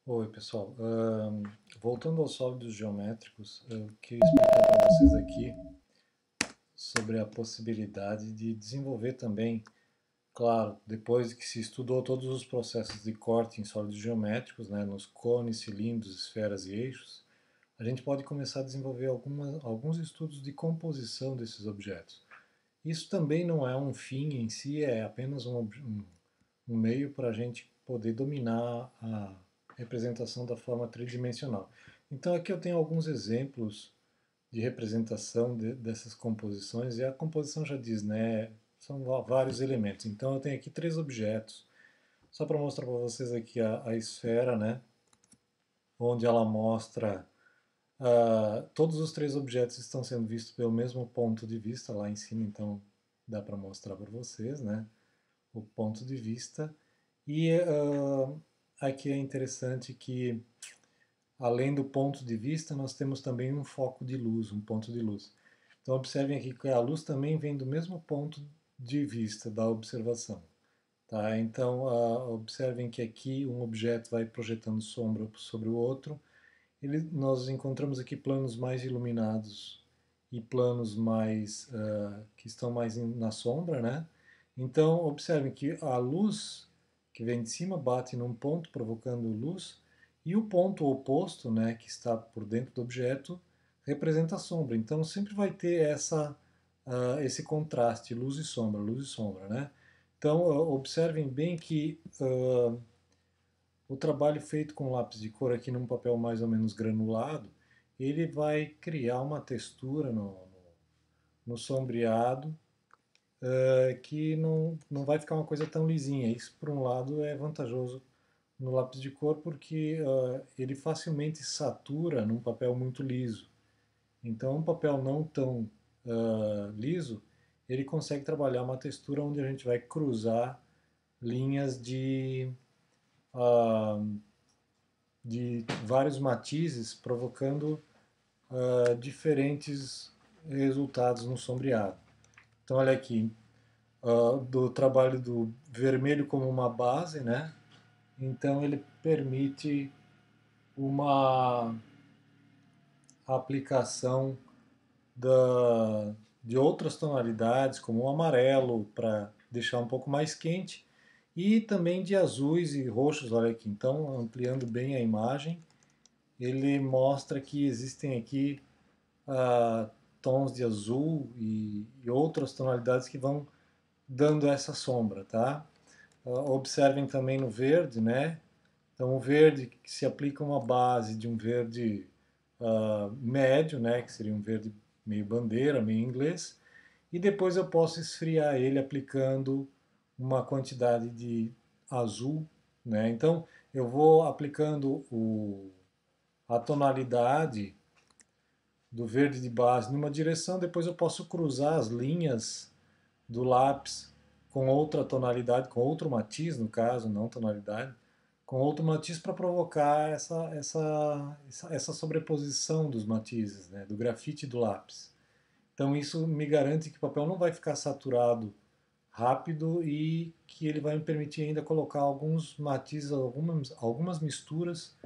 Oi, pessoal. Voltando aos sólidos geométricos, eu queria explicar para vocês aqui sobre a possibilidade de desenvolver também, claro, depois que se estudou todos os processos de corte em sólidos geométricos, né, nos cones, cilindros, esferas e eixos, a gente pode começar a desenvolver alguns estudos de composição desses objetos. Isso também não é um fim em si, é apenas um meio para a gente poder dominar a representação da forma tridimensional. Então aqui eu tenho alguns exemplos de representação dessas composições, e a composição já diz, né? São vários elementos. Então eu tenho aqui três objetos, só para mostrar para vocês aqui a esfera, né? Onde ela mostra todos os três objetos estão sendo vistos pelo mesmo ponto de vista lá em cima, então dá para mostrar para vocês, né? O ponto de vista. E aqui é interessante que, além do ponto de vista, nós temos também um foco de luz, um ponto de luz. Então, observem aqui que a luz também vem do mesmo ponto de vista da observação. Tá? Então, observem que aqui um objeto vai projetando sombra sobre o outro. Nós encontramos aqui planos mais iluminados e planos mais que estão mais na sombra, né? Então, observem que a luz que vem de cima bate num ponto, provocando luz, e o ponto oposto, né, que está por dentro do objeto, representa a sombra. Então, sempre vai ter esse contraste, luz e sombra, né? Então, observem bem que o trabalho feito com lápis de cor aqui num papel mais ou menos granulado, ele vai criar uma textura no sombreado que não vai ficar uma coisa tão lisinha. Isso, por um lado, é vantajoso no lápis de cor porque ele facilmente satura num papel muito liso. Então, um papel não tão liso, ele consegue trabalhar uma textura onde a gente vai cruzar linhas uh, de vários matizes, provocando diferentes resultados no sombreado. Então, olha aqui, do trabalho do vermelho como uma base, né? Então, ele permite uma aplicação de outras tonalidades, como o amarelo, para deixar um pouco mais quente, e também de azuis e roxos, olha aqui. Então, ampliando bem a imagem, ele mostra que existem aqui ah, tons de azul e outras tonalidades que vão dando essa sombra, tá? Observem também no verde, né? Então o verde que se aplica uma base de um verde médio, né? Que seria um verde meio bandeira, meio inglês, e depois eu posso esfriar ele aplicando uma quantidade de azul, né? Então eu vou aplicando a tonalidade do verde de base numa direção, depois eu posso cruzar as linhas do lápis com outra tonalidade, com outro matiz, no caso, não tonalidade, com outro matiz para provocar essa sobreposição dos matizes, né, do grafite e do lápis. Então isso me garante que o papel não vai ficar saturado rápido e que ele vai me permitir ainda colocar alguns matizes, algumas misturas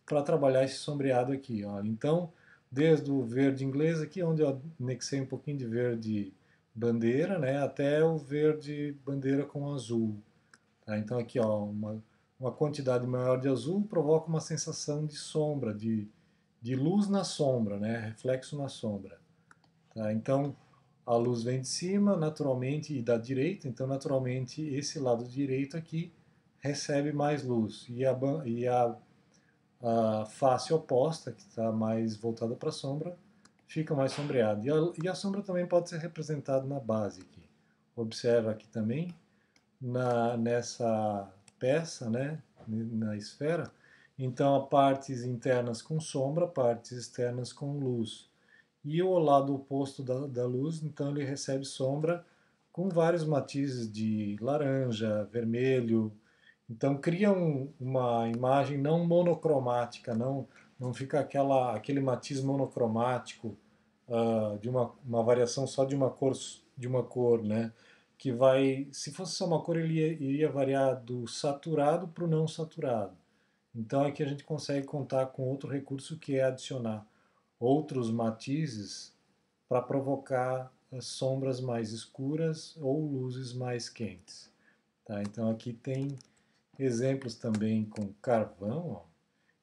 para trabalhar esse sombreado aqui. Ó. Então, desde o verde inglês aqui, onde eu anexei um pouquinho de verde bandeira, né, até o verde bandeira com azul. Tá? Então aqui, ó, uma quantidade maior de azul provoca uma sensação de sombra, de luz na sombra, né, reflexo na sombra. Tá? Então a luz vem de cima, naturalmente, e da direita, então naturalmente esse lado direito aqui recebe mais luz e a face oposta, que está mais voltada para a sombra, fica mais sombreada. E a sombra também pode ser representada na base aqui. Observa aqui também, nessa peça, né, na esfera, então, partes internas com sombra, partes externas com luz. E o lado oposto da luz, então, ele recebe sombra com vários matizes de laranja, vermelho, então cria uma imagem não monocromática, não fica aquele matiz monocromático de uma variação só de uma cor, né? Que vai, se fosse só uma cor, ele iria variar do saturado para o não saturado. Então aqui a gente consegue contar com outro recurso que é adicionar outros matizes para provocar sombras mais escuras ou luzes mais quentes. Tá? Então aqui tem exemplos também com carvão. Ó.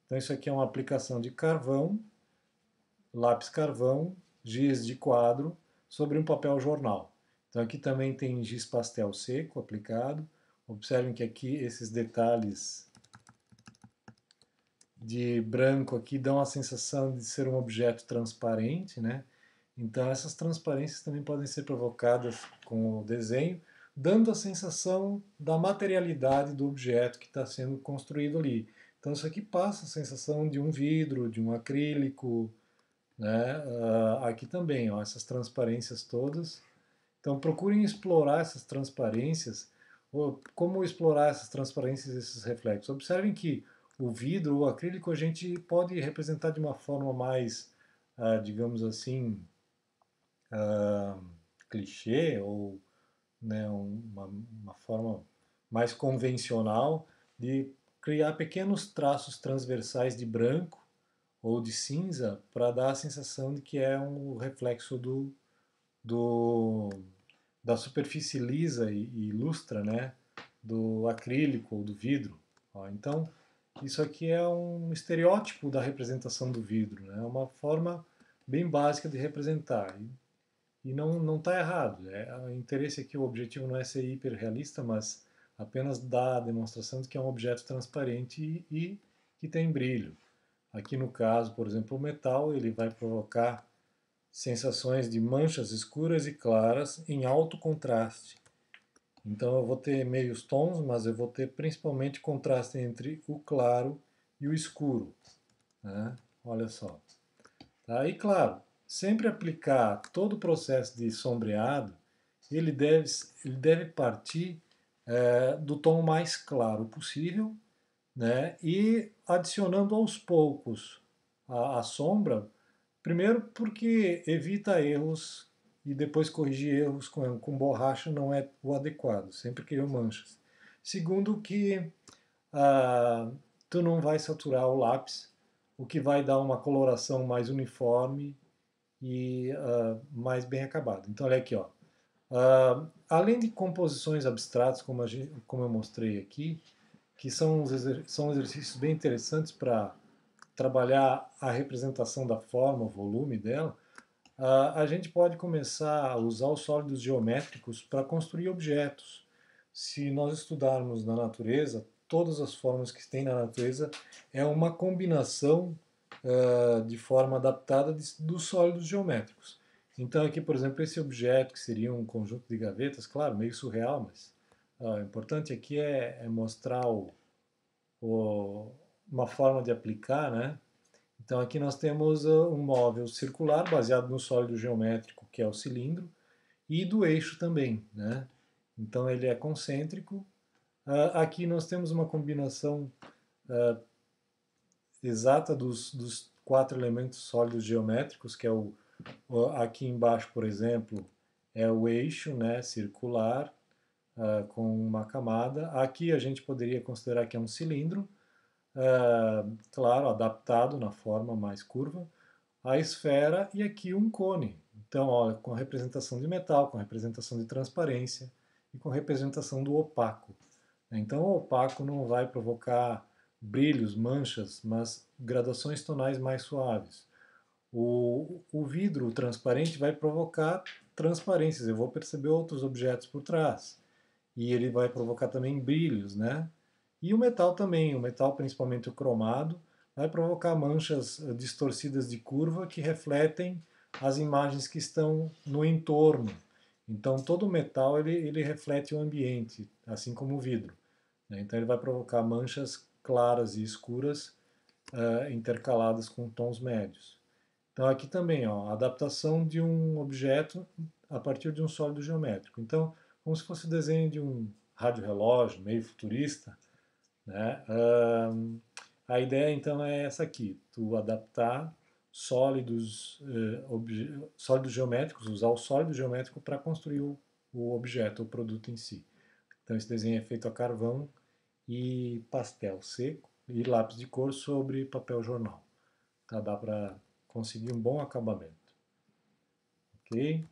Então isso aqui é uma aplicação de carvão, lápis carvão, giz de quadro sobre um papel jornal. Então aqui também tem giz pastel seco aplicado. Observem que aqui esses detalhes de branco aqui dão a sensação de ser um objeto transparente, né? Então essas transparências também podem ser provocadas com o desenho, dando a sensação da materialidade do objeto que está sendo construído ali. Então isso aqui passa a sensação de um vidro, de um acrílico, né? Aqui também, ó, essas transparências todas. Então procurem explorar essas transparências. Como explorar essas transparências e esses reflexos? Observem que o vidro, o acrílico, a gente pode representar de uma forma mais, digamos assim, ah, clichê ou né, uma forma mais convencional de criar pequenos traços transversais de branco ou de cinza para dar a sensação de que é um reflexo do, da superfície lisa e lustra, né, do acrílico ou do vidro. Ó, então, isso aqui é um estereótipo da representação do vidro, né, é uma forma bem básica de representar. E não está errado. O interesse aqui, o objetivo não é ser hiperrealista, mas apenas dar a demonstração de que é um objeto transparente e que tem brilho. Aqui no caso, por exemplo, o metal, ele vai provocar sensações de manchas escuras e claras em alto contraste. Então eu vou ter meios tons, mas eu vou ter principalmente contraste entre o claro e o escuro. Né? Olha só. Tá? E claro, sempre aplicar todo o processo de sombreado, ele deve, ele deve partir do tom mais claro possível, né? E adicionando aos poucos a sombra, primeiro porque evita erros e depois corrigir erros com borracha não é o adequado, sempre criam manchas. Segundo que ah, tu não vai saturar o lápis, o que vai dar uma coloração mais uniforme e mais bem acabado. Então olha aqui, ó. Além de composições abstratas, como eu mostrei aqui, que são exercícios bem interessantes para trabalhar a representação da forma, o volume dela, a gente pode começar a usar os sólidos geométricos para construir objetos. Se nós estudarmos na natureza, todas as formas que tem na natureza é uma combinação de forma adaptada dos sólidos geométricos. Então aqui, por exemplo, esse objeto que seria um conjunto de gavetas, claro, meio surreal, mas o importante aqui é mostrar o, uma forma de aplicar, né? Então aqui nós temos um móvel circular baseado no sólido geométrico, que é o cilindro, e do eixo também, né? Então ele é concêntrico. Aqui nós temos uma combinação exata dos quatro elementos sólidos geométricos, que é aqui embaixo, por exemplo, é o eixo, né, circular, com uma camada. Aqui a gente poderia considerar que é um cilindro, claro, adaptado na forma mais curva, a esfera e aqui um cone. Então, olha, com representação de metal, com representação de transparência e com representação do opaco. Então, o opaco não vai provocar brilhos, manchas, mas gradações tonais mais suaves. O vidro transparente vai provocar transparências, eu vou perceber outros objetos por trás. E ele vai provocar também brilhos, né? E o metal também, o metal, principalmente o cromado, vai provocar manchas distorcidas de curva que refletem as imagens que estão no entorno. Então, todo metal ele reflete o ambiente, assim como o vidro. Né? Então, ele vai provocar manchas claras e escuras intercaladas com tons médios. Então, aqui também, ó, a adaptação de um objeto a partir de um sólido geométrico. Então, como se fosse o desenho de um rádio-relógio meio futurista, né? A ideia então é essa aqui, tu adaptar sólidos geométricos, usar o sólido geométrico para construir o objeto, o produto em si. Então esse desenho é feito a carvão e pastel seco. e lápis de cor sobre papel jornal. Tá? Dá para conseguir um bom acabamento. Ok?